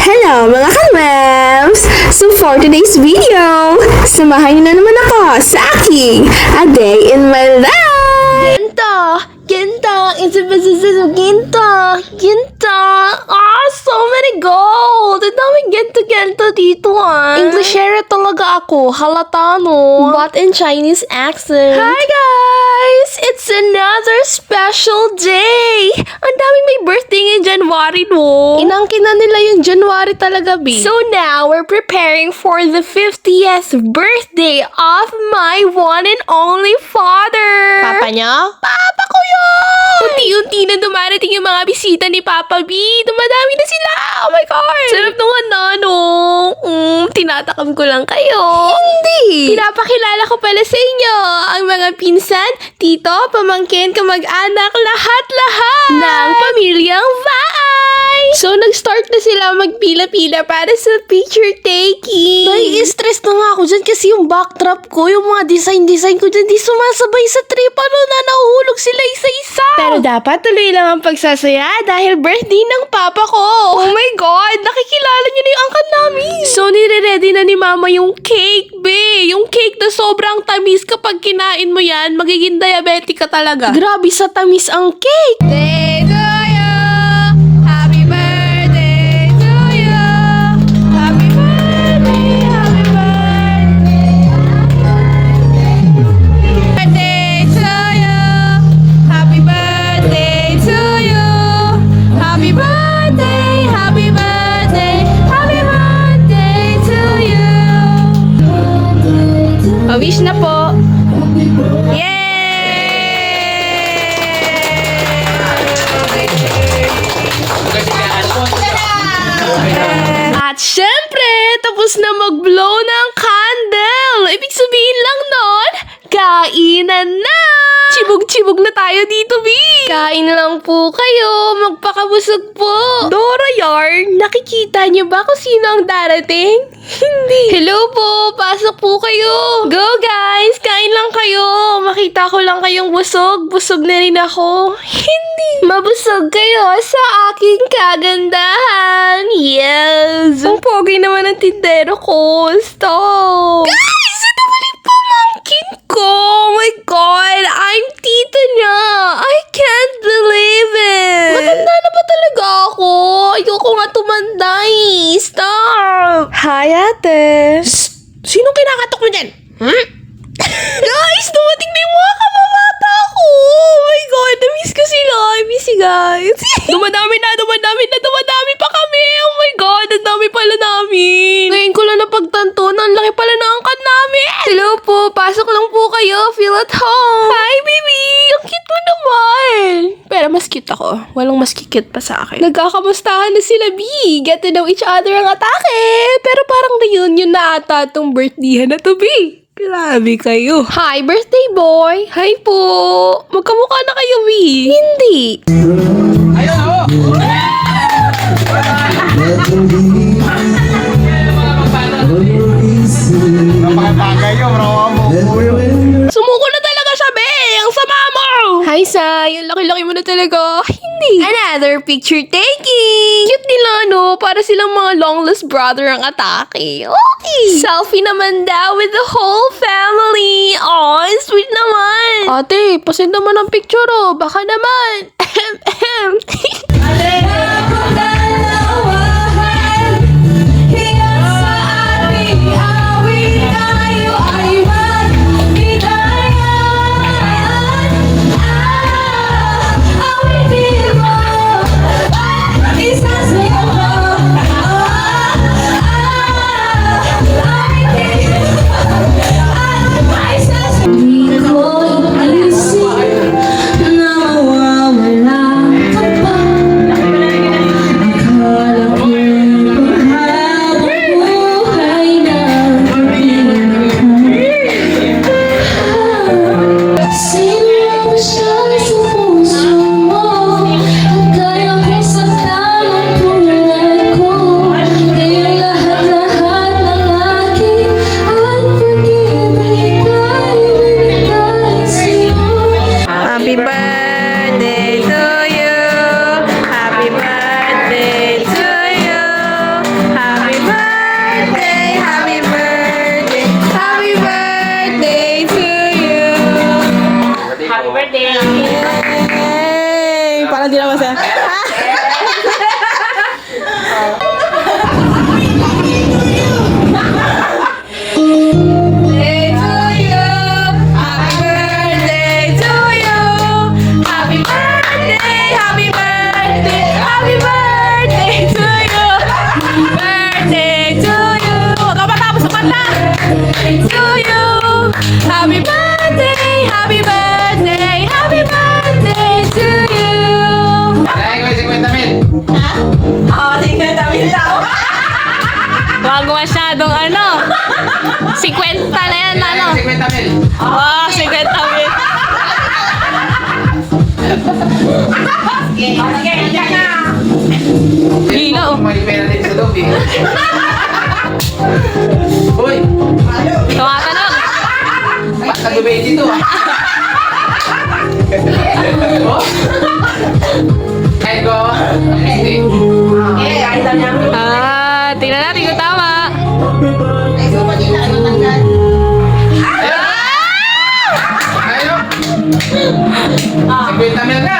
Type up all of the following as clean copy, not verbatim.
Hello mga ka-mems! So for today's video, samahan niyo na naman ako sa aking A Day in My Life! Ginto! It's a business of Ginto! So many gold! Ang daming Ginto dito Englishera talaga ako, halata no? But in Chinese accent. Hi guys! It's another special day! Ang daming may birthday ngayong January no? Inangkin na nila yung January talaga, B. So now, we're preparing for the 50th birthday of my one and only father! Papa niya? Papa ko yun! Unti-unti na dumarating yung mga bisita ni Papa B. Dumadami na sila! Oh my God! Sarap nung tinatakam ko lang kayo. Hindi! Pinapakilala ko pala sa inyo ang mga pinsan, tito, pamangkin, kamag-anak, lahat-lahat ng pamilyang Vai! So, nag-start na sila magpila-pila para sa picture taking. Nai-stress na nga ako dyan kasi yung backdrop ko, yung mga design ko dyan, di sumasabay sa trip. Ano na, nahuhulog sila isa-isa. Pero dapat tuloy lang ang pagsasaya dahil birthday ng papa ko. Oh my God! Nakikilala niyo na yung angkan namin. So, nire-ready na ni mama yung cake, be. Yung cake na sobrang tamis kapag kinain mo yan, magiging diabetic ka talaga. Grabe sa tamis ang cake. Day to you. Happy birthday to you. Happy birthday, happy birthday. Birthday to you. Happy birthday to you. Happy birthday, happy birthday, happy birthday to you. Pa-wish na po. Yay! At syempre, tapos na mag-blow ng candle. Ibig sabihin lang nun, kainan na! Chibog-chibog na tayo dito, B! Kain lang po kayo, magpakabusog po. Dora Yarn, nakikita niyo ba kung sino ang darating? Hindi. Hello po, pasok po kayo. Go guys, kain lang kayo. Makita ko lang kayong busog. Busog na rin ako. Hindi. Mabusog kayo sa aking kagandahan. Yes. Ang pogi naman ang tindero ko. Stop. Guys, ito pala yung pamangkin ko. Oh my God, I'm tita niya. I can't believe it. Matanda na ba talaga ako? Ayoko nga tumanda eh. Stop. Hi, ate. Sinong kinakatok mo dyan? Guys, dumating na yung mga kamamata ko. Oh my God, na-miss ko sila. I miss you guys. Dumadami pa kami. Oh my God, ang dami pala namin. Ngayon ko lang napagtanto na ang laki pala na angkat namin. Hello po, pasok lang po kayo. Feel at home. Hi, baby. Ang cute mo naman. Pero mas cute ako. Walang mas cute pa sa akin. Nagkakamustahan na sila, B. Get to know each other ang atake. Pero parang reunion na ata itong birthday na to, B. Grabe kayo. Hi, birthday boy. Hi po. Magkamukha na kayo, B. Hindi. Ayun ako! Napakapagay yun, rawa mo. Sumuko na talaga siya, be. Ang sama mo. Hi, Sai. Ang laki-laki mo na talaga. Hindi. Another picture taking. Cute nila, no? Para silang mga long-lost brother ang atake. Okay. Selfie naman daw with the whole family. Aw, sweet naman. Ate, pasend naman ang picture, oh. Baka naman. Wag masyadong ano. 50 na yan, ano. 50 mil. Oh, 50 mil. Hila, oh. May pera din sa loob eh. Uy! Tumatanong. Nag-ubay dito ah. Oh? Kahit ko. Hindi. Tingnan natin kung tama. Ayaw! 50 mil na!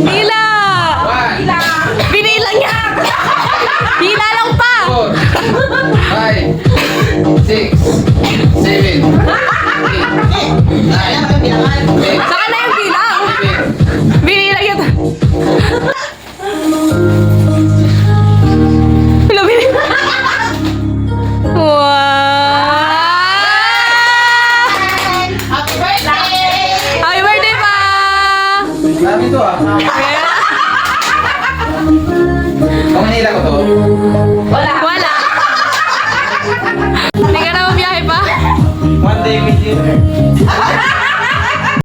Hila! 1, Binilang niya! Hila lang pa! 4, 5, 6, 7, 8, 9, 10, Saka na yung bilang! 11, Binilang niya. Hila, binilang. Wow! Happy birthday pa! Dami ito ah. Manila ko to. Wala! Hindi ka na mabiyahe pa? One day with you.